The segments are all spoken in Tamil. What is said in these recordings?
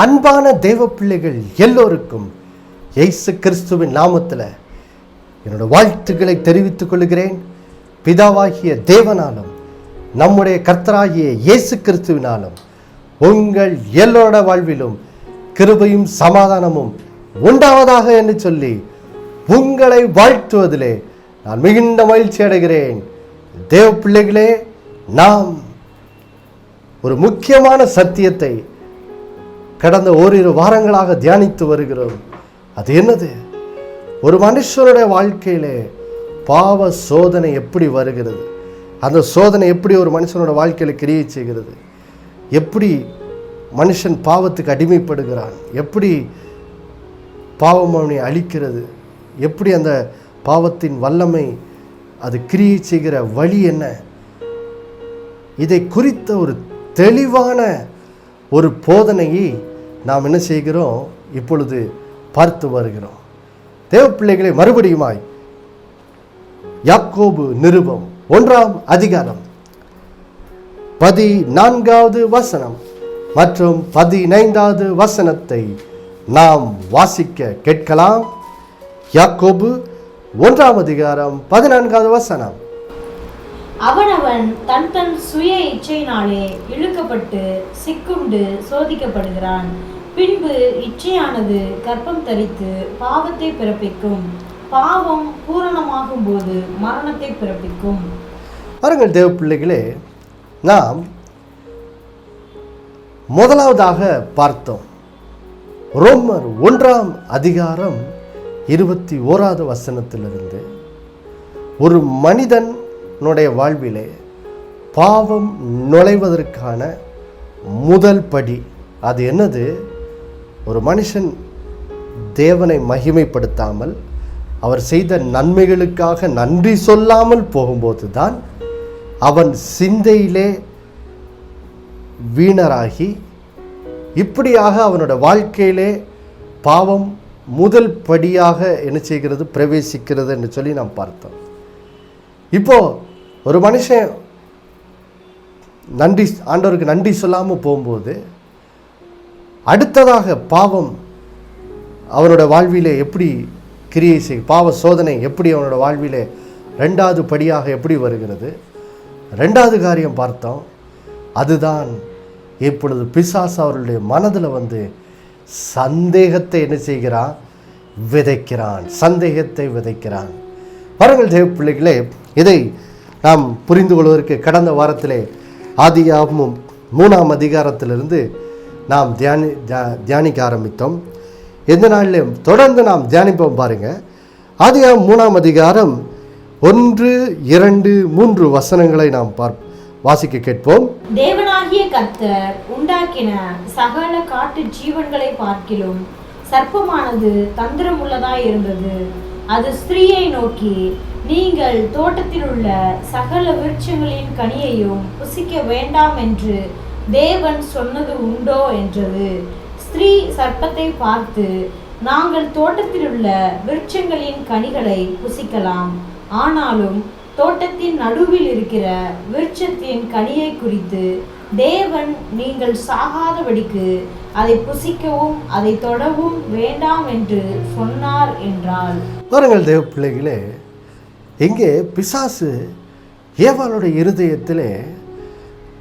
அன்பான தேவ பிள்ளைகள் எல்லோருக்கும் இயேசு கிறிஸ்துவின் நாமத்தில் என்னோட வாழ்த்துக்களை தெரிவித்துக் கொள்கிறேன். பிதாவாகிய தேவனாலும் நம்முடைய கர்த்தராகிய இயேசு கிறிஸ்துவினாலும் உங்கள் எல்லோட வாழ்விலும் கிருபையும் சமாதானமும் உண்டாவதாக என்று சொல்லி உங்களை வாழ்த்துவதிலே நான் மிகுந்த மகிழ்ச்சி அடைகிறேன். தேவ பிள்ளைகளே, நாம் ஒரு முக்கியமான சத்தியத்தை கடந்த ஓரிரு வாரங்களாக தியானித்து வருகிறோம். அது என்னது? ஒரு மனுஷனுடைய வாழ்க்கையிலே பாவ சோதனை எப்படி வருகிறது, அந்த சோதனை எப்படி ஒரு மனுஷனோட வாழ்க்கையில் கிரியை செய்கிறது, எப்படி மனுஷன் பாவத்துக்கு அடிமைப்படுகிறான், எப்படி பாவம் அவனை அழிக்கிறது, எப்படி அந்த பாவத்தின் வல்லமை அது கிரியை செய்கிற வழி என்ன, இதை குறித்த ஒரு தெளிவான ஒரு போதனையை நாம் என்ன செய்கிறோம், இப்பொழுது பார்த்து வருகிறோம். தேவ பிள்ளைகளை, மறுபடியுமாய் யாக்கோபு நிருபம் 1ஆம் அதிகாரம் 14வது வசனம் மற்றும் 15வது வசனத்தை நாம் வாசிக்க கேட்கலாம். யாக்கோபு 1ஆம் அதிகாரம் 14வது வசனம். அவனவன் தன் தன் சுய இச்சையினாலே இழுக்கப்பட்டு சிக்குண்டு சோதிக்கப்படுகிறான். பின்பு இச்சையானது கர்ப்பம் தரித்து பாவத்தை பிறப்பிக்கும். பாவம் பூரணமாகும் போது மரணத்தை பிறப்பிக்கும். பாருங்கள் தேவ பிள்ளைகளே, நாம் முதலாவதாக பார்த்தோம் ரோமர் 1ஆம் அதிகாரம் 21வது வசனத்திலிருந்து ஒரு மனிதனுடைய வாழ்விலே பாவம் நுழைவதற்கான முதல் படி அது என்னது? ஒரு மனுஷன் தேவனை மகிமைப்படுத்தாமல் அவர் செய்த நன்மைகளுக்காக நன்றி சொல்லாமல் போகும்போது தான் அவன் சிந்தையிலே வீணராகி இப்படியாக அவனோட வாழ்க்கையிலே பாவம் முதல் படியாக என்ன செய்கிறது, பிரவேசிக்கிறது என்று சொல்லி நாம் பார்த்தோம். இப்போ ஒரு மனுஷன் ஆண்டவருக்கு நன்றி சொல்லாமல் போகும்போது அடுத்ததாக பாவம் அவனோட வாழ்விலே எப்படி கிரியை செய், பாவ சோதனை எப்படி அவனோட வாழ்விலே ரெண்டாவது படியாக எப்படி வருகிறது, ரெண்டாவது காரியம் பார்த்தோம். அதுதான் இப்பொழுது பிசாசு அவர்களுடைய மனதில் வந்து சந்தேகத்தை என்ன செய்கிறான், விதைக்கிறான், சந்தேகத்தை விதைக்கிறான். பாருங்கள் தேவ பிள்ளைகளே, இதை நாம் புரிந்து கொள்வதற்கு கடந்த வாரத்திலே ஆதியாகமம் 3ஆம் அதிகாரத்திலிருந்து நாம் தியானிக்க ஆரம்பித்தோம். எந்த நாளிலும் தொடர்ந்து நாம் தியானிப்போம். பாருங்க, ஆதியாகமம் 3ஆம் அதிகாரம் 1, 2, 3 வசனங்களை நாம் வாசிக்க கேட்போம். தேவனாகிய கர்த்தர் உண்டாக்கின சகல காட்டு ஜீவன்களை பார்க்கிலும் சர்ப்பமானது தந்திரம் உள்ளதாய் இருந்தது. அது ஸ்திரீயை நோக்கி, நீங்கள் தோட்டத்தில் உள்ள சகல விருட்சங்களின் கனியையும் புசிக்க வேண்டாம் என்று தேவன் சொன்னது உண்டோ என்றது. ஸ்திரீ சர்ப்பத்தை பார்த்து, நாங்கள் தோட்டத்தில் உள்ள விருட்சங்களின் கனிகளை புசிக்கலாம், ஆனாலும் தோட்டத்தின் நடுவில் இருக்கிற விருட்சத்தின் கனியை குறித்து தேவன் நீங்கள் சாகாதபடிக்கு அதை புசிக்கவும் அதை தொடவும் வேண்டாம் என்று சொன்னார் என்றாள். பாருங்கள் தேவ பிள்ளைகளே, இங்கே பிசாசு ஏவாளுடைய இருதயத்திலே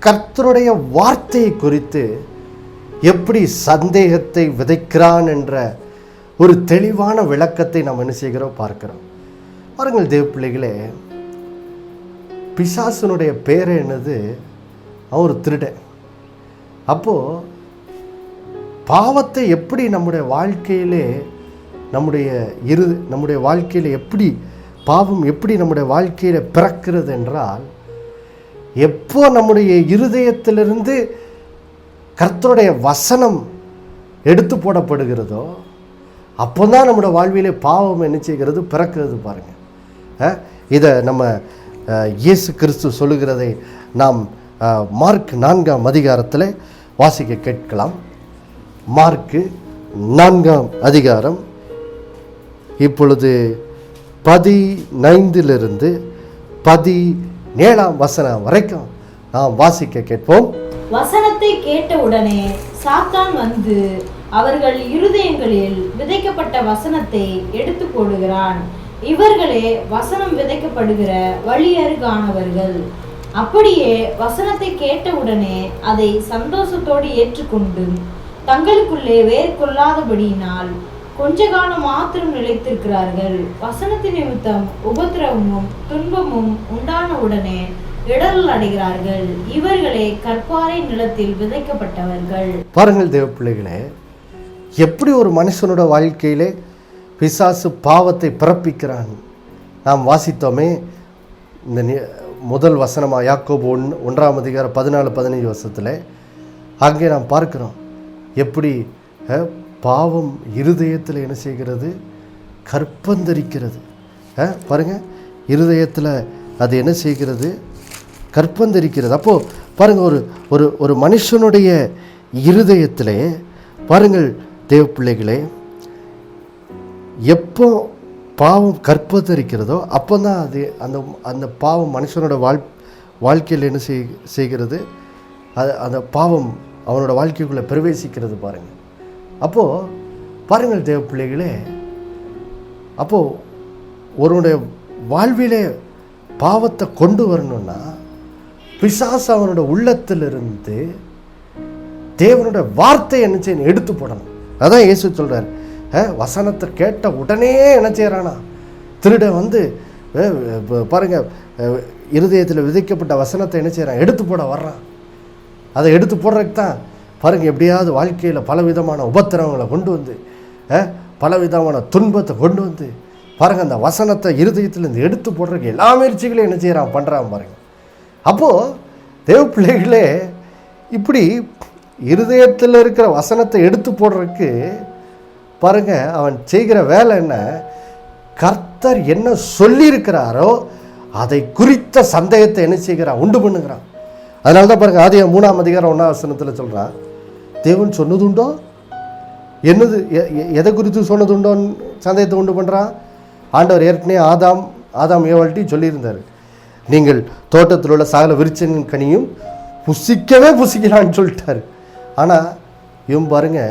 கர்த்தருடைய வார்த்தையை குறித்து எப்படி சந்தேகத்தை விதைக்கிறான் என்ற ஒரு தெளிவான விளக்கத்தை நாம் என்ன செய்கிறோம், பார்க்கிறோம். பாருங்கள் தேவ பிள்ளைகளே, பிசாசனுடைய பேர் என்னது? அவன் ஒரு திருடன். அப்போது பாவத்தை எப்படி நம்முடைய வாழ்க்கையிலே நம்முடைய வாழ்க்கையில் எப்படி பாவம் எப்படி நம்முடைய வாழ்க்கையில் பிறக்கிறது என்றால், எப்போ நம்முடைய இருதயத்திலிருந்து கர்த்தருடைய வசனம் எடுத்து போடப்படுகிறதோ அப்போ தான் நம்முடைய வாழ்விலே பாவம் என்ன செய்கிறது, பிறக்கிறது. பாருங்கள், இதை நம்ம இயேசு கிறிஸ்து சொல்லுகிறதை நாம் மார்க் 4ஆம் அதிகாரத்தில் வாசிக்க கேட்கலாம். மார்க்கு 4ஆம் அதிகாரம் இப்பொழுது 15லிருந்து 17ஆம் வசனம் வரைக்கும் நாம் வாசிக்க கேட்போம். வசனத்தை கேட்ட உடனே சாத்தான் வந்து அவர்கள் இருதயங்களில் விதைக்கப்பட்ட வசனத்தை எடுத்து போடுகிறான். இவர்களே வசனம் விதைக்கப்படுகிற வழியருகானவர்கள். அப்படியே வசனத்தை கேட்டவுடனே அதை சந்தோஷத்தோடு ஏற்றுக்கொண்டு தங்களுக்குள்ளே வேர் கொள்ளாதபடியினால் கொஞ்ச காலம் மாத்திரம் நிலைத்திருக்கிறார்கள். வசனத்தின் நிமித்தம் உபத்திரவமும் துன்பமும் உண்டான உடனே இடரல் அடைகிறார்கள். இவர்களே கற்பாறை நிலத்தில் விதைக்கப்பட்டவர்கள். பாருங்கள் தேவ பிள்ளைகளே, எப்படி ஒரு மனுஷனோட வாழ்க்கையிலே பிசாசு பாவத்தை பிறப்பிக்கிறான். நாம் வாசித்தோமே இந்த முதல் வசனமாக யாக்கோபு 1:14-15 வருஷத்தில் அங்கே நாம் பார்க்கிறோம் எப்படி பாவம் இருதயத்தில் என்ன செய்கிறது, கற்பந்தரிக்கிறது. பாருங்கள், இருதயத்தில் அது என்ன செய்கிறது, கற்பந்தரிக்கிறது. அப்போது பாருங்கள், ஒரு ஒரு ஒரு மனுஷனுடைய இருதயத்திலே பாருங்கள் தேவ பிள்ளைகளே, எப்போ பாவம் கற்பந்தரிக்கிறதோ அப்போ தான் அது அந்த அந்த பாவம் மனுஷனோட வாழ்க்கையில் என்ன செய்கிறது, அந்த பாவம் அவனோட வாழ்க்கைக்குள்ளே பிரவேசிக்கிறது. பாருங்கள், அப்போது பாருங்கள் தேவ பிள்ளைகளே, அப்போது ஒருவனுடைய வாழ்விலே பாவத்தை கொண்டு வரணும்னா பிசாசு அவனோட உள்ளத்திலிருந்து தேவனோட வார்த்தை என்ன செய்யணும், எடுத்து போடணும். அதான் இயேசு சொல்கிறார், வசனத்தை கேட்ட உடனே என்ன செய்கிறானா, திருட வந்து பாருங்கள் இருதயத்தில் விதைக்கப்பட்ட வசனத்தை என்ன செய்கிறான், எடுத்து போட வர்றான். அதை எடுத்து போடுறதுக்கு தான் பாருங்கள் எப்படியாவது வாழ்க்கையில் பலவிதமான உபத்திரவங்களை கொண்டு வந்து பலவிதமான துன்பத்தை கொண்டு வந்து பாருங்கள் அந்த வசனத்தை இருதயத்திலேருந்து எடுத்து போடுறதுக்கு எல்லா முயற்சிகளையும் என்ன செய்கிறான், பண்ணுறான். பாருங்கள், அப்போது தேவ பிள்ளைகளே, இப்படி இருதயத்தில் இருக்கிற வசனத்தை எடுத்து போடுறதுக்கு பாருங்கள் அவன் செய்கிற வேலை என்ன, கர்த்தர் என்ன சொல்லியிருக்கிறாரோ அதை குறித்த சந்தேகத்தை என்ன செய்கிறான், உண்டு பண்ணுகிறான். அதனால தான் பாருங்கள் ஆதியாகமம் 3:1 சொல்கிறான், தேவன் சொன்னதுண்டோ, என்னது எதை குறித்து சொன்னதுண்டோன்னு சந்தேகத்தை உண்டு பண்ணுறான். ஆண்டவர் ஏற்கனவே ஆதாம் ஏவாள்கிட்டையும் சொல்லியிருந்தார், நீங்கள் தோட்டத்தில் உள்ள சகல விருட்சங்களின் கனியும் புசிக்கலான்னு சொல்லிட்டார். ஆனால் இவன் பாருங்க,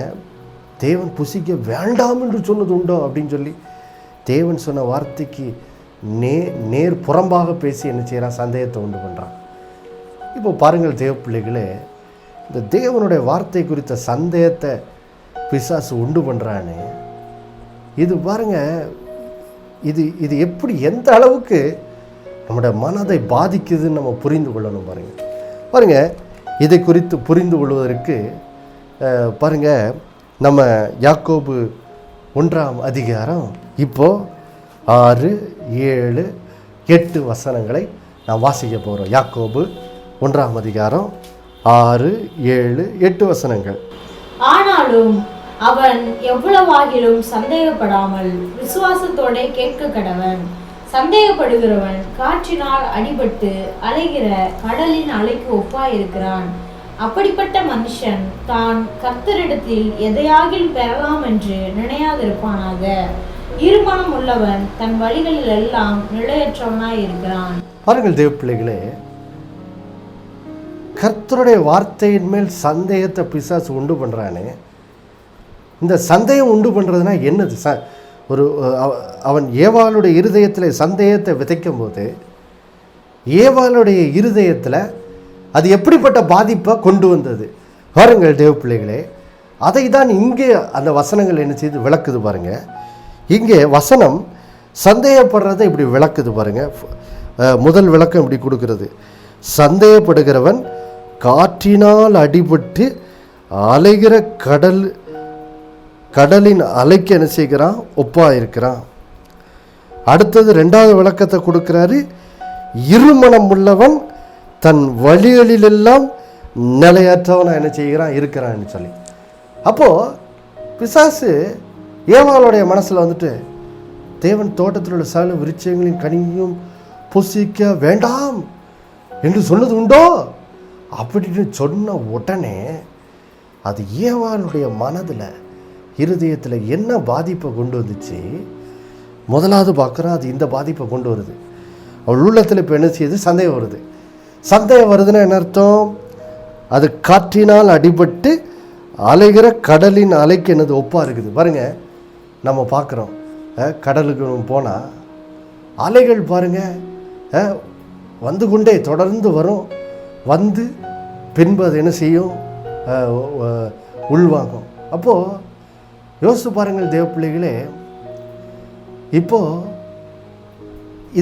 தேவன் புசிக்க வேண்டாம் என்று சொன்னது உண்டோ அப்படின்னு சொல்லி தேவன் சொன்ன வார்த்தைக்கு நேர் புறம்பாக பேசி என்ன செய்கிறான், சந்தேகத்தை உண்டு பண்ணுறான். இப்போ பாருங்கள் தேவ பிள்ளைகளே, இந்த தேவனுடைய வார்த்தை குறித்த சந்தேகத்தை பிசாசு உண்டு பண்ணுறான்னு இது பாருங்க, இது எப்படி எந்த அளவுக்கு நம்முடைய மனதை பாதிக்குதுன்னு நம்ம புரிந்து கொள்ளணும். பாருங்கள் இதை குறித்து புரிந்து கொள்வதற்கு பாருங்கள் நம்ம யாக்கோபு 1 இப்போது 6, 7, 8 வசனங்களை நாம் வாசிக்க போகிறோம். யாக்கோபு 1 6, 7, 8 வசனங்கள். ஆனாலும் அவன் எவ்வளவாகிலும் சந்தேகப்படாமல் விசுவாசத்தோட கேட்க கடவன். சந்தேகப்படுகிறவன் காற்றினால் அடிபட்டு அலைகிற கடலின் அலைக்கு ஒப்பாயிருக்கிறான். அப்படிப்பட்ட மனுஷன் தான் கர்த்தரிடத்தில் எதையாகில் பெறலாம் என்று நினையாதிருப்பானாக. இருமனம் உள்ளவன் தன் வழிகளில் எல்லாம் நிலையற்றவனாய் இருக்கிறான். பாருங்கள் தேவ பிள்ளைகளே, கர்த்தருடைய வார்த்தையின் மேல் சந்தேகத்தை பிசாசு உண்டு பண்ணுறானே. இந்த சந்தேகம் உண்டு பண்ணுறதுனா என்னது? அவன் ஏவாளுடைய இருதயத்தில் சந்தேகத்தை விதைக்கும் போது ஏவாளுடைய இருதயத்தில் அது எப்படிப்பட்ட பாதிப்பை கொண்டு வந்தது பாருங்கள் தேவ பிள்ளைகளே. அதை தான் இங்கே அந்த வசனங்கள் என்ன செய்து விளக்குது பாருங்கள். இங்கே வசனம் சந்தேகப்படுறதை இப்படி விளக்குது பாருங்கள். முதல் விளக்கம் இப்படி கொடுக்கிறது, சந்தேகப்படுகிறவன் காற்றினால் அடிபட்டு அலைகிற கடலின் அலைக்கு என்ன செய்கிறான், ஒப்பாக இருக்கிறான். அடுத்தது 2வது விளக்கத்தை கொடுக்கிறாரு, இருமனம் உள்ளவன் தன் வழிகளிலெல்லாம் நிலையற்றவனா என்ன செய்கிறான், இருக்கிறான்னு சொல்லி. அப்போது பிசாசு ஏவாளுடைய மனசில் வந்துட்டு தேவன் தோட்டத்தில் உள்ள சகல விருட்சங்களின் கனியும் புசிக்க வேண்டாம் என்று சொன்னது உண்டோ அப்படின்னு சொன்ன உடனே அது ஏவாளுடைய மனதில் இருதயத்தில் என்ன பாதிப்பை கொண்டு வந்துச்சு. முதலாவது பார்க்குறோம், அது இந்த பாதிப்பை கொண்டு வருது. அவள் உள்ளத்தில் இப்போ என்ன செய்யுது, சந்தேகம் வருது. சந்தேகம் வருதுன்னா என்ன அர்த்தம், அது காற்றினால் அடிபட்டு அலைகிற கடலின் அலைக்கு என்னது ஒப்பாக இருக்குது பாருங்க. நம்ம பார்க்குறோம் கடலுக்கு போனால் அலைகள் பாருங்க வந்து கொண்டே தொடர்ந்து வரும், வந்து பின்பு அது என்ன செய்யும், உள்வாங்கும். அப்போது யோசித்து பாருங்கள் தேவ பிள்ளைகளே, இப்போது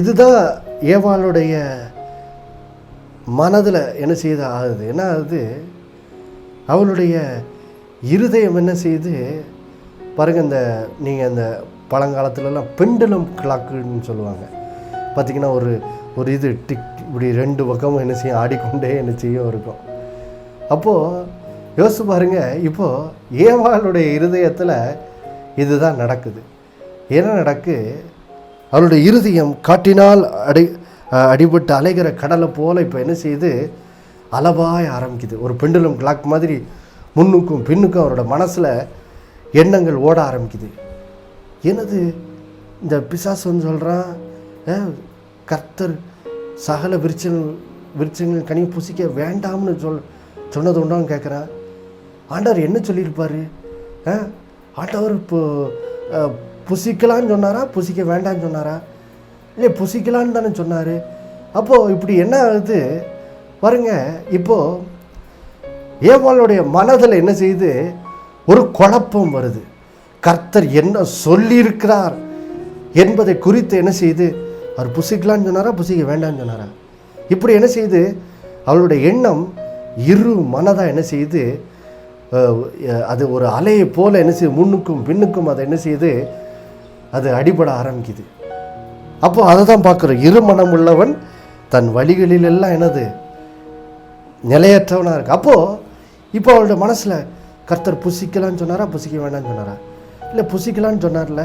இதுதான் ஏவாளுடைய மனதில் என்ன செய்து ஆகுது. என்ன ஆகுது, அவளுடைய இருதயம் என்ன செய்யுது பாருங்கள். இந்த நீங்கள் இந்த பழங்காலத்துலலாம் பெண்டலம் கிளாக்குன்னு சொல்லுவாங்க பார்த்திங்கன்னா, ஒரு இது டிக் இப்படி ரெண்டு பக்கமும் என்ன செய்யும், ஆடிக்கொண்டே என்ன செய்யும் இருக்கும். அப்போது யோசிச்சு பாருங்கள், இப்போது ஏவாளுடைய இருதயத்தில் இதுதான் நடக்குது. என்ன நடக்கு, அவளுடைய இருதயம் காட்டினால் அடிபட்டு அலைகிற கடலை போல் இப்போ என்ன செய்யுது, அலபாய ஆரம்பிக்குது. ஒரு பெண்டுலம் கிளாக் மாதிரி முன்னுக்கும் பின்னுக்கும் அவரோட மனசில் எண்ணங்கள் ஓட ஆரம்பிக்குது. என்னது இந்த பிசாசு வந்து சொல்கிறான், கர்த்தர் சகல விருட்சங்கள் கனி புசிக்க வேண்டாம்னு சொன்னது உண்டான்னு கேட்குறான். ஆண்டவர் என்ன சொல்லியிருப்பார், ஆண்டவர் இப்போ புசிக்கலான்னு சொன்னாரா, புசிக்க வேண்டான்னு சொன்னாரா? இல்லை, புசிக்கலான்னு தானே சொன்னார். அப்போது இப்படி என்ன ஆகுது பாருங்க. இப்போது ஏவாளுடைய மனதில் என்ன செய்யுது, ஒரு குழப்பம் வருது. கர்த்தர் என்ன சொல்லியிருக்கிறார் என்பதை குறித்து என்ன செய்யுது, அவர் புசிக்கலான்னு சொன்னாரா, புசிக்க வேண்டான்னு சொன்னாரா? இப்படி என்ன செய்யுது, அவளுடைய எண்ணம் இரு மனதாக என்ன செய்யுது, அது ஒரு அலையை போல் என்ன செய்யுது, முன்னுக்கும் பின்னுக்கும் அதை என்ன செய்யுது, அது அடிபட ஆரம்பிக்குது. அப்போ அதை தான் பார்க்குறோம். இருமனம் உள்ளவன் தன் வழிகளிலெல்லாம் என்னது நிலையற்றவனாக இருக்கு. அப்போது இப்போ அவளோட மனசில் கர்த்தர் புசிக்கலான்னு சொன்னாரா, புசிக்க வேண்டான்னு சொன்னாரா? இல்லை, புசிக்கலான்னு சொன்னார்ல.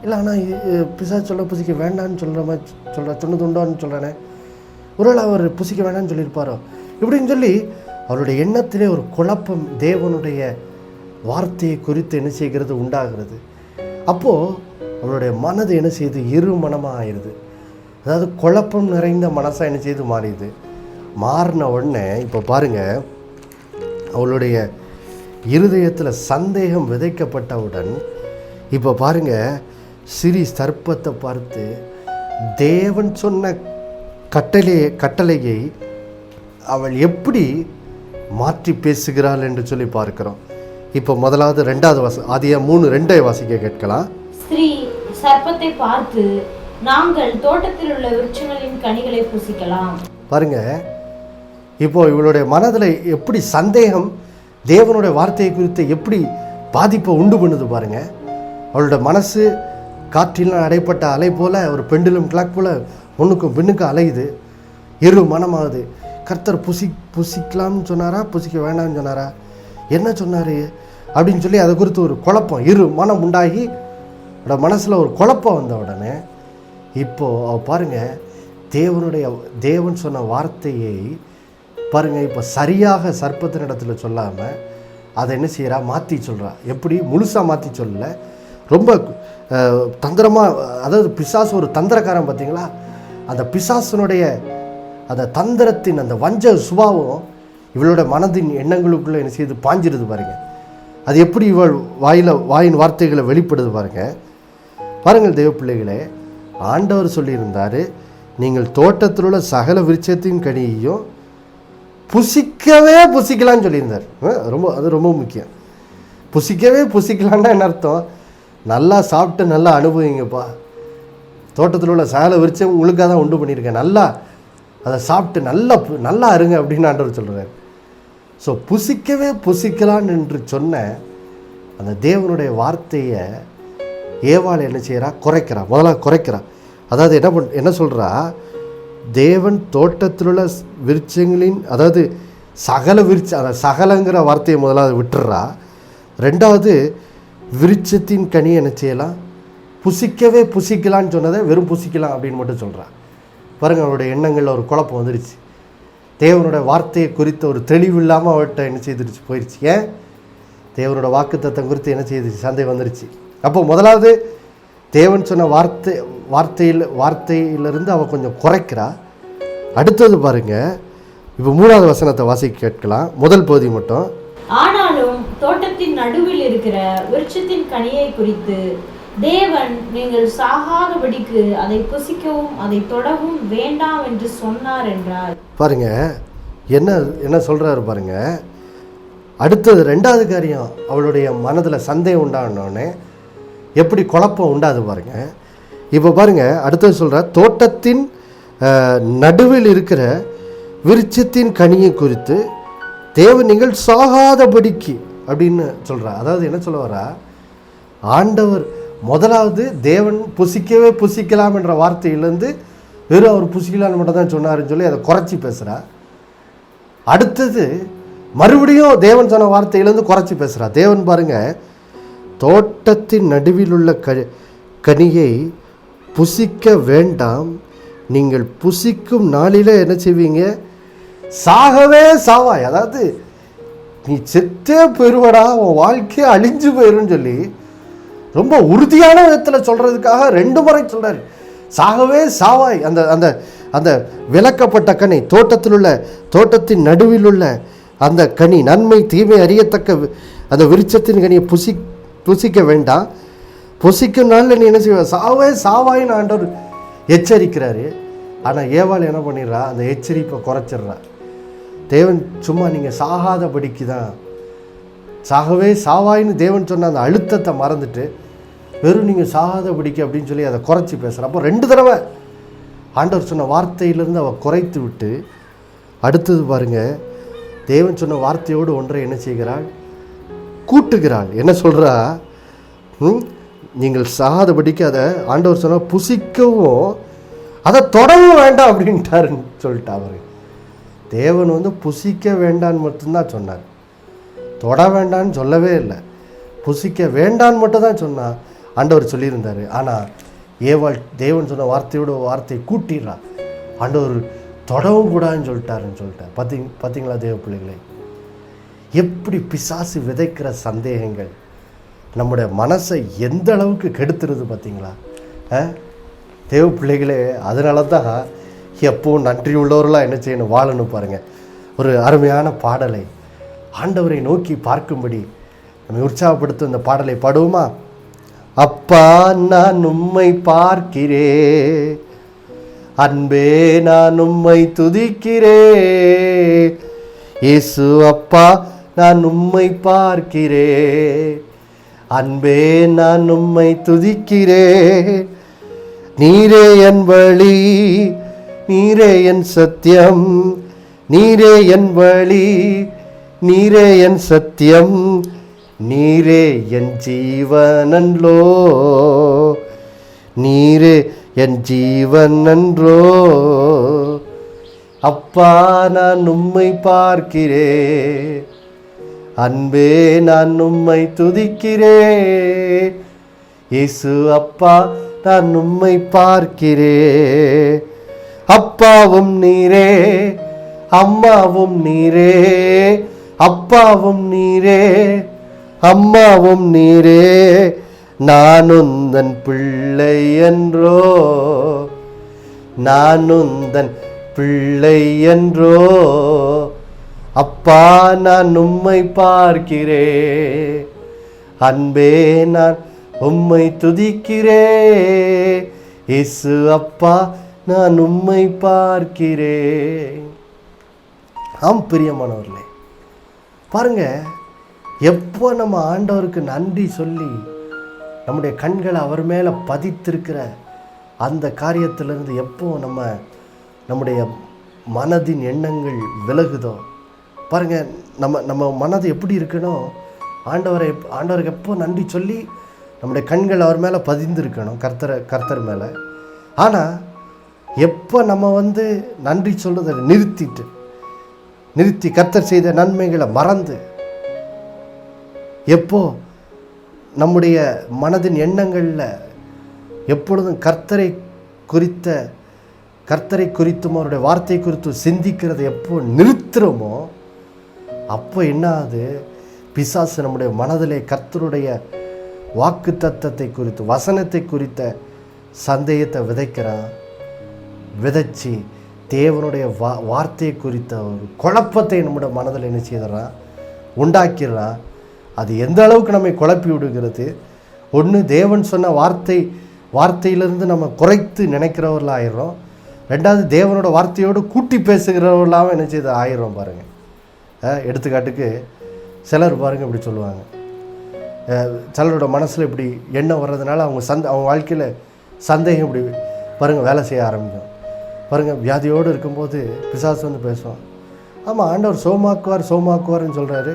இல்லை, ஆனால் பிசாசு சொல்ல புசிக்க வேண்டான்னு சொல்கிற மாதிரி சொன்னதுண்டான்னு சொல்கிறேனே, ஒருவேளை அவர் புசிக்க வேண்டான்னு சொல்லியிருப்பாரோ இப்படின்னு சொல்லி அவருடைய எண்ணத்திலே ஒரு குழப்பம் தேவனுடைய வார்த்தையை குறித்து என்ன செய்கிறது உண்டாகிறது. அப்போது அவளுடைய மனது என்ன செய்யுது, இரு மனமாக ஆயிடுது. அதாவது குழப்பம் நிறைந்த மனசாக என்ன செய்து மாறிடுது. மாறின உடனே இப்போ பாருங்கள், அவளுடைய இருதயத்தில் சந்தேகம் விதைக்கப்பட்டவுடன் இப்போ பாருங்கள், சிறி சர்ப்பத்தை பார்த்து தேவன் சொன்ன கட்டளையை அவள் எப்படி மாற்றி பேசுகிறாள் என்று சொல்லி பார்க்கிறோம். இப்போ முதலாவது 2வது ஆதியா 3:2 வாசிக்க கேட்கலாம். ஸ்திரீ சர்ப்பத்தை பார்த்து, நாங்கள் தோட்டத்தில் உள்ள விருட்சங்களின் கனிகளை புசிக்கலாம். பாருங்க, இப்போ இவளுடைய மனதில் எப்படி சந்தேகம் தேவனுடைய வார்த்தையை குறித்து எப்படி பாதிப்பை உண்டு பண்ணுது பாருங்க. அவளோட மனசு காற்றில் அடைப்பட்ட அலை போல, ஒரு பெண்டுலம் கிளாக் போல முன்னுக்கும் பின்னுக்கும் அலையுது, இரு மனமாகுது. கர்த்தர் புசிக்கலாம்னு சொன்னாரா, புசிக்க வேண்டாம்னு சொன்னாரா, என்ன சொன்னார் அப்படின்னு சொல்லி அதை குறித்து ஒரு குழப்பம், இரு மனம் உண்டாகி மனசில் ஒரு குழப்பம் வந்த உடனே இப்போது பாருங்கள், தேவன் சொன்ன வார்த்தையை பாருங்கள், இப்போ சரியாக சர்ப்பத்தின் இடத்துல சொல்லாமல் அதை என்ன செய்கிறா, மாற்றி சொல்கிறா. எப்படி, முழுசாக மாற்றி சொல்லலை, ரொம்ப தந்திரமாக. அதாவது பிசாசு ஒரு தந்திரக்காரன் பார்த்தீங்களா, அந்த பிசாசனுடைய அந்த தந்திரத்தின் அந்த வஞ்ச சுபாவம் இவளோட மனதின் எண்ணங்களுக்குள்ளே என்ன செய்து பாஞ்சிருது பாருங்கள். அது எப்படி இவள் வாயின் வார்த்தைகளை வெளிப்படுது பாருங்கள். பாருங்கள் தேவ பிள்ளைகளே, ஆண்டவர் சொல்லியிருந்தார், நீங்கள் தோட்டத்தில் உள்ள சகல விருட்சத்தின் கனியையும் புசிக்கலான்னு சொல்லியிருந்தார். அது ரொம்ப முக்கியம். புசிக்கலான்னா என்ன அர்த்தம், நல்லா சாப்பிட்டு நல்லா அனுபவிங்கப்பா, தோட்டத்தில் உள்ள சகல விருட்சம் உங்களுக்காக தான் உண்டு பண்ணியிருக்கேன், நல்லா அதை சாப்பிட்டு நல்லா இருங்க அப்படின்னு ஆண்டவர் சொல்கிறார். ஸோ புசிக்கலான்னு என்று சொன்ன அந்த தேவனுடைய வார்த்தையை ஏவாள் என்ன செய்கிறா, முதலாக குறைக்கிறா. அதாவது என்ன சொல்கிறா, தேவன் தோட்டத்தில் உள்ள விருட்சங்களின், அதாவது சகலங்கிற வார்த்தையை முதலாவது விட்டுறா. 2வது விருட்சத்தின் கனி என்ன செய்யலாம், புசிக்கலான்னு சொன்னதை வெறும் புசிக்கலாம் அப்படின்னு மட்டும் சொல்கிறா. பாருங்கள், அவருடைய எண்ணங்களில் ஒரு குழப்பம் வந்துடுச்சு. தேவனுடைய வார்த்தையை குறித்த ஒரு தெளிவு இல்லாமல் அவர்கிட்ட என்ன செய்துடுச்சு, போயிடுச்சு. ஏன், தேவனோட வாக்குத்தத்தம் குறித்து என்ன செய்துச்சு, சந்தேகம் வந்துடுச்சு. அப்போ முதலாவது தேவன் சொன்ன வார்த்தையிலிருந்து அவள் கொஞ்சம் குறைக்கிறா. அடுத்தது பாருங்க, இப்போ 3வது வசனத்தை வாசிக்க கேட்கலாம், முதல் பகுதி மட்டும். ஆனாலும் தோட்டத்தின் நடுவில் இருக்கிற விருட்சத்தின் கனியை குறித்து தேவன் நீங்கள் சாகாதபடிக்கு அதை புசிக்கவும் அதை தொடவும் வேண்டாம் என்று சொன்னார் என்றார். பாருங்க என்ன என்ன சொல்றாரு பாருங்க. அடுத்தது ரெண்டாவது காரியம், அவளுடைய மனதில் சந்தேகம் உண்டானோடனே எப்படி குழப்பம் உண்டாது பாருங்க. இப்போ பாருங்க அடுத்தது சொல்ற, தோட்டத்தின் நடுவில் இருக்கிற விருட்சத்தின் கனியை குறித்து தேவன் நீங்கள் சாகாதபடிக்கு அப்படின்னு சொல்றா. அதாவது என்ன சொல்ல வரா, ஆண்டவர் முதலாவது தேவன் புசிக்கவே புசிக்கலாம் என்ற வார்த்தையிலேருந்து வெறும் அவர் புசிக்கலான்னு மட்டும் தான் சொன்னாருன்னு சொல்லி அதை குறைச்சி பேசுகிறா. அடுத்தது மறுபடியும் தேவன் சொன்ன வார்த்தையிலேருந்து குறைச்சி பேசுகிறா. தேவன் பாருங்க, தோட்டத்தின் நடுவில் உள்ள கனியை புசிக்க வேண்டாம், நீங்கள் புசிக்கும் நாளில் என்ன செய்வீங்க, சாகவே சாவாய். அதாவது நீ செத்தே பெறுவடா, உன் வாழ்க்கையை அழிஞ்சு போயிரும் சொல்லி ரொம்ப உறுதியான விதத்தில் சொல்கிறதுக்காக 2 முறை சொல்கிறார். சாகவே சாவாய். அந்த அந்த அந்த விளக்கப்பட்ட கனி, தோட்டத்தின் நடுவில் உள்ள அந்த கனி, நன்மை தீமை அறியத்தக்க அந்த விருட்சத்தின் கனியை புசிக்க வேண்டாம், புசிக்கும் நாளில் நீ என்ன செய்வ, சாவே சாவாயின்னு ஆண்டவர் எச்சரிக்கிறாரு. ஆனால் ஏவாள் என்ன பண்ணிடுறா, அந்த எச்சரிப்பை குறைச்சிட்றா. தேவன் சும்மா நீங்கள் சாகாதபடிக்கு தான், சாகவே சாவாயின்னு தேவன் சொன்ன அந்த அழுத்தத்தை மறந்துட்டு வெறும் நீங்கள் சாகாதபடிக்கு அப்படின்னு சொல்லி அதை குறைச்சி பேசுகிறா. அப்போ 2 தடவை ஆண்டவர் சொன்ன வார்த்தையிலேருந்து அவள் குறைத்து விட்டு, அடுத்தது பாருங்க, தேவன் சொன்ன வார்த்தையோடு ஒன்றை என்ன செய்கிறாள், கூட்டுகிறாள். என்ன சொல்கிறா, நீங்கள் சாகாதபடிக்கு அதை ஆண்டவர் சொன்ன புசிக்கவும் அதை தொடவும் வேண்டாம் அப்படின்ட்டாருன்னு சொல்லிட்டா. அவர் தேவன் புசிக்க வேண்டான்னு மட்டும்தான் சொன்னார், தொட வேண்டான்னு சொல்லவே இல்லை. புசிக்க வேண்டான்னு மட்டும் தான் சொன்னார், ஆண்டவர் சொல்லியிருந்தார். ஆனால் ஏவாள் தேவன் சொன்ன வார்த்தையோட வார்த்தையை கூட்டிடுறா. ஆண்டவர் தொடவும் கூடாதுன்னு சொல்லிட்டார். பார்த்தீங்களா தேவ பிள்ளைகளை, எப்படி பிசாசு விதைக்கிற சந்தேகங்கள் நம்முடைய மனசை எந்த அளவுக்கு கெடுத்துருது பார்த்தீங்களா தேவ பிள்ளைகளே. அதனால தான் எப்பவும் நன்றி உள்ளவர்களாக என்ன செய்யணும், வாழணும். பாருங்கள், ஒரு அருமையான பாடலை ஆண்டவரை நோக்கி பார்க்கும்படி நம்ம உற்சாகப்படுத்தும் இந்த பாடலை பாடுவோமா? அப்பா நான் உம்மை பார்க்கிறே, அன்பே நான் உம்மை துதிக்கிறே, இயேசு அப்பா நான் உம்மை பார்க்கிறே, அன்பே நான் உம்மை துதிக்கிறே, நீரே என் வழி, நீரே என் சத்தியம், நீரே என் வழி, நீரே என் சத்தியம், நீரே என் ஜீவனன்றோ, நீரே என் ஜீவனன்றோ, அப்பா நான் உம்மை பார்க்கிறே, அன்பே நான் உம்மை துதிக்கிறே, இயேசு அப்பா நான் உம்மை பார்க்கிறே, அப்பாவும் நீரே, அம்மாவும் நீரே, அப்பாவும் நீரே, அம்மாவும் நீரே, நான் உந்தன் பிள்ளை என்றோ, நான் உந்தன் பிள்ளை என்றோ, அப்பா நான் உம்மை பார்க்கிறே, அன்பே நான் உம்மை துதிக்கிறே, இயேசு அப்பா நான் உம்மை பார்க்கிறேன். ஆம் பிரியமானவர்களே, பாருங்க, எப்போ நம்ம ஆண்டவருக்கு நன்றி சொல்லி நம்முடைய கண்களை அவர் மேலே பதித்திருக்கிற அந்த காரியத்திலிருந்து எப்போ நம்முடைய மனதின் எண்ணங்கள் விலகுதோ, பாருங்க, நம்ம மனது எப்படி இருக்கணும், ஆண்டவருக்கு எப்போ நன்றி சொல்லி நம்முடைய கண்கள் அவர் மேலே பதிந்திருக்கணும், கர்த்தர் மேலே. ஆனால் எப்போ நம்ம நன்றி சொல்றதை நிறுத்தி கர்த்தர் செய்த நன்மைகளை மறந்து, எப்போ நம்முடைய மனதின் எண்ணங்களில் எப்பொழுதும் கர்த்தரை குறித்தும் அவருடைய வார்த்தை குறித்தும் சிந்திக்கிறதை எப்போ நிறுத்துகிறோமோ, அப்போ என்ன ஆகுது, பிசாசு நம்முடைய மனதிலே கர்த்தருடைய வாக்கு தத்தத்தை குறித்து, வசனத்தை குறித்த சந்தேகத்தை விதைச்சி தேவனுடைய வார்த்தையை குறித்த ஒரு குழப்பத்தை நம்முடைய மனதில் என்ன செய்கிறான், உண்டாக்கிடுறான். அது எந்த அளவுக்கு நம்மை குழப்பி விடுகிறது. ஒன்று, தேவன் சொன்ன வார்த்தையிலிருந்து நம்ம குறைத்து நினைக்கிறவர்களாக ஆயிடுறோம். ரெண்டாவது, தேவனோட வார்த்தையோடு கூட்டி பேசுகிறவர்களாகவும் என்ன செய்து ஆயிடுறோம் பாருங்கள். எடுத்துக்காட்டுக்கு சிலர் பாருங்கள் இப்படி சொல்லுவாங்க, சிலரோட மனசில் இப்படி எண்ணம் வர்றதுனால அவங்க வாழ்க்கையில் சந்தேகம் இப்படி பாருங்கள் வேலை செய்ய ஆரம்பிக்கும். பாருங்கள், வியாதியோடு இருக்கும்போது பிசாசு வந்து பேசுவான், ஆமாம் ஆண்டவர் சோமாக்குவார்னு சொல்கிறாரு,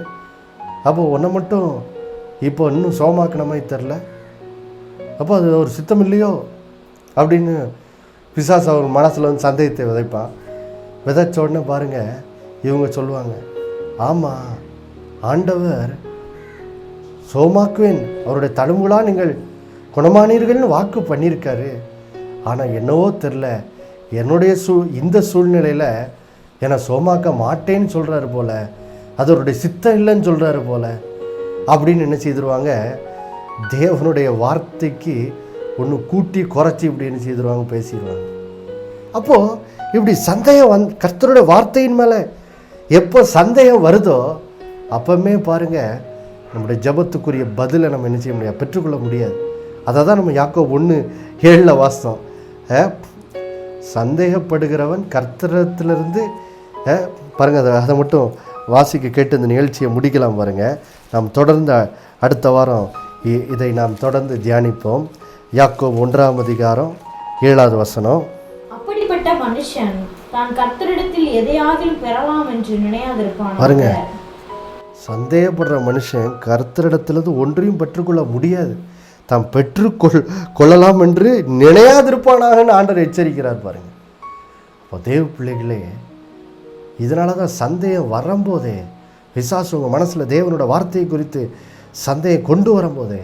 அப்போ ஒன்றை மட்டும் இப்போ இன்னும் சோமாக்குன மாதிரி தெரில, அப்போ அது ஒரு சித்தம் இல்லையோ அப்படின்னு பிசாசு அவர் மனசில் வந்து சந்தேகத்தை விதைப்பான். விதைச்ச உடனே பாருங்கள் இவங்க சொல்லுவாங்க, ஆமாம் ஆண்டவர் சோமாக்குவேன், அவருடைய தழும்புகளால் நீங்கள் குணமானீர்கள்னு வாக்கு பண்ணியிருக்காரு, ஆனால் என்னவோ தெரில என்னுடைய இந்த சூழ்நிலையில் என்னை சோமாக்க மாட்டேன்னு சொல்கிறாரு போல், அது அவருடைய சித்தம் இல்லைன்னு சொல்கிறாரு போல் அப்படின்னு என்ன செய்திருவாங்க, தேவனுடைய வார்த்தைக்கு ஒன்று கூட்டி குறைச்சி இப்படி என்ன செய்திருவாங்க, பேசிடுவாங்க. அப்போது இப்படி சந்தேகம் கர்த்தருடைய வார்த்தையின் மேலே எப்போ சந்தேகம் வருதோ அப்போவுமே பாருங்கள் நம்முடைய ஜெபத்துக்குரிய பதிலை நம்ம என்ன செய்ய முடியாது, பெற்றுக்கொள்ள முடியாது. அதை தான் நம்ம யாக்கோபு 1:7 வாசித்தோம். சந்தேகப்படுகிறவன் கர்த்தரிடத்திலிருந்து பாருங்கள், அதை மட்டும் வாசிக்க கேட்டு இந்த நிகழ்ச்சியை முடிக்கலாம் பாருங்கள். நாம் தொடர்ந்து அடுத்த வாரம் இதை நாம் தொடர்ந்து தியானிப்போம். யாக்கோபு 1:7 அப்படிப்பட்ட மனுஷன் தான் கர்த்தரிடத்தில் எதையாகிலும் பெறலாம் என்று நினையாதிருப்பான். பாருங்க, சந்தேகப்படுற மனுஷன் கர்த்தரிடத்திலிருந்து ஒன்றையும் பெற்றுக்கொள்ள முடியாது, தாம் கொள்ளலாம் என்று நினையாதிருப்பானாகன்னு ஆண்டவர் எச்சரிக்கிறார் பாருங்க. இப்போ தேவ பிள்ளைகளே, இதனால தான் சந்தேகம் வரும்போதே பிசாசு உங்கள் மனசில் தேவனோட வார்த்தையை குறித்து சந்தேகம் கொண்டு வரும்போதே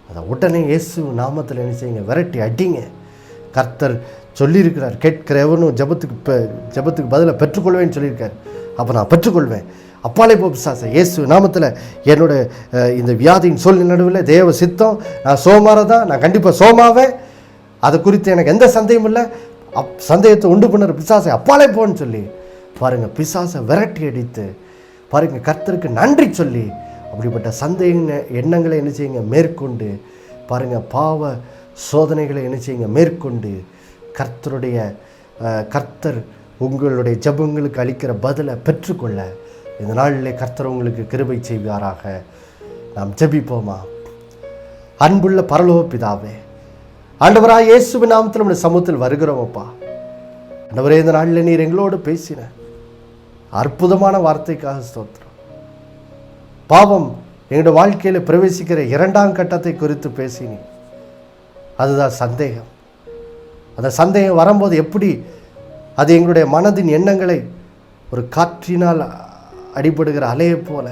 அதை உடனே இயேசு நாமத்தில் என்ன செய்யுங்க, விரட்டி அடிங்க. கர்த்தர் சொல்லியிருக்கிறார், கேட்கிறவனும் ஜெபத்துக்கு பதிலாக பெற்றுக்கொள்வேன்னு சொல்லியிருக்கார். அப்போ நான் பெற்றுக்கொள்வேன். அப்பாலே போ பிசாசை, இயேசு நாமத்தில் என்னோட இந்த வியாதியின் சொல் நடுவில் தேவ சித்தம், நான் சோமாரதான், நான் கண்டிப்பாக சோமாவேன், அதை குறித்து எனக்கு எந்த சந்தேகமும் இல்லை, சந்தேகத்தை உண்டு பண்ணுற பிசாசை அப்பாலே போன்னு சொல்லி பாருங்கள், பிசாசை விரட்டி அடித்து பாருங்கள், கர்த்தருக்கு நன்றி சொல்லி அப்படிப்பட்ட சந்தேக எண்ணங்களை என்ன செய்யுங்க மேற்கொண்டு பாருங்கள், பாவ சோதனைகளை என்ன செய்யுங்க மேற்கொண்டு கர்த்தர் உங்களுடைய ஜெபங்களுக்கு அளிக்கிற பதிலை பெற்றுக்கொள்ள இந்த நாளிலே கர்த்தர் உங்களுக்கு கிருபை செய்வாராக. நாம் ஜெபிப்போமா. அன்புள்ள பரலோக பிதாவே, ஆண்டவராய் இயேசுவின் நாமத்தில் நம்முடைய சமூகத்தில் வருகிறோமப்பா. ஆண்டவரே, இந்த நாளில் நீர் எங்களோடு பேசின அற்புதமான வார்த்தைக்காக ஸ்தோத்திரம். பாவம் எங்களுடைய வாழ்க்கையில் பிரவேசிக்கிற 2ஆம் கட்டத்தை குறித்து பேசினி, அதுதான் சந்தேகம். அந்த சந்தேகம் வரும்போது எப்படி அது எங்களுடைய மனதின் எண்ணங்களை ஒரு காற்றினால் அடிபடுகிற அலையை போல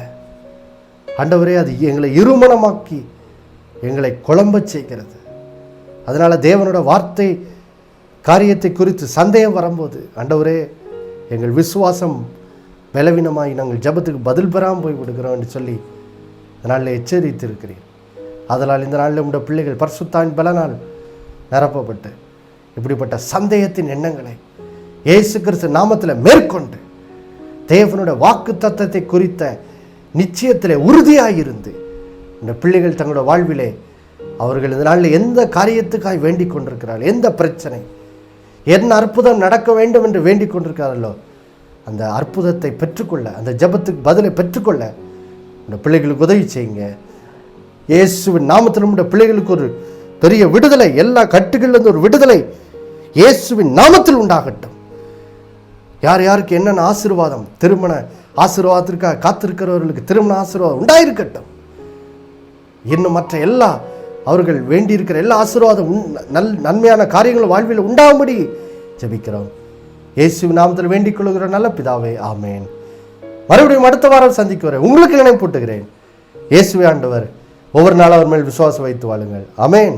ஆண்டவரே அது எங்களை இருமனமாக்கி எங்களை குழம்பச் செய்கிறது. அதனால் தேவனோட வார்த்தை காரியத்தை குறித்து சந்தேகம் வரும்போது ஆண்டவரே எங்கள் விசுவாசம் பலவீனமாகி நாங்கள் ஜெபத்துக்கு பதில் பெறாமல் போய் விடுகிறோம் என்று சொல்லி அதனால் எச்சரித்திருக்கிறேன். அதனால் இந்த நாளில் உடைய பிள்ளைகள் பரிசுத்தாவின் பலனால் நிரப்பப்பட்டு இப்படிப்பட்ட சந்தேகத்தின் எண்ணங்களை இயேசு கிறிஸ்து நாமத்தில் மேற்கொண்டு தேவனுடைய வாக்கு தத்தத்தை குறித்த நிச்சயத்தில் உறுதியாயிருந்து இந்த பிள்ளைகள் தங்களோட வாழ்விலே அவர்கள் இந்த நாளில் எந்த காரியத்துக்காக வேண்டிக் கொண்டிருக்கிறார்கள், எந்த பிரச்சனை, என்ன அற்புதம் நடக்க வேண்டும் என்று வேண்டிக் கொண்டிருக்கிறார்களோ அந்த அற்புதத்தை பெற்றுக்கொள்ள, அந்த ஜெபத்துக்கு பதிலை பெற்றுக்கொள்ள இந்த பிள்ளைகளுக்கு உதவி செய்யுங்க. இயேசுவின் நாமத்தில் நம்முடைய பிள்ளைகளுக்கு ஒரு பெரிய விடுதலை, எல்லா கட்டுகளிலிருந்து ஒரு விடுதலை இயேசுவின் நாமத்தில் உண்டாகட்டும். யார் யாருக்கு என்னென்ன ஆசீர்வாதம், திருமண ஆசீர்வாதத்திற்காக காத்திருக்கிறவர்களுக்கு திருமண ஆசீர்வாதம் உண்டாயிருக்கட்டும். இன்னும் மற்ற எல்லா அவர்கள் வேண்டியிருக்கிற எல்லா ஆசீர்வாதம் நன்மையான காரியங்கள் வாழ்வில் உண்டாகும்படி ஜெபிக்கிறோம். இயேசுவின் நாமத்தில் வேண்டிக் கொள்கிற நல்ல பிதாவே, ஆமேன். மறுபடியும் அடுத்த வாரம் சந்திக்க வரை உங்களுக்கு நினைப்பூட்டுகிறேன். இயேசுவே ஆண்டவர். ஒவ்வொரு நாளும் அவர் மேல் விசுவாசம் வைத்து வாழுங்கள். ஆமேன்.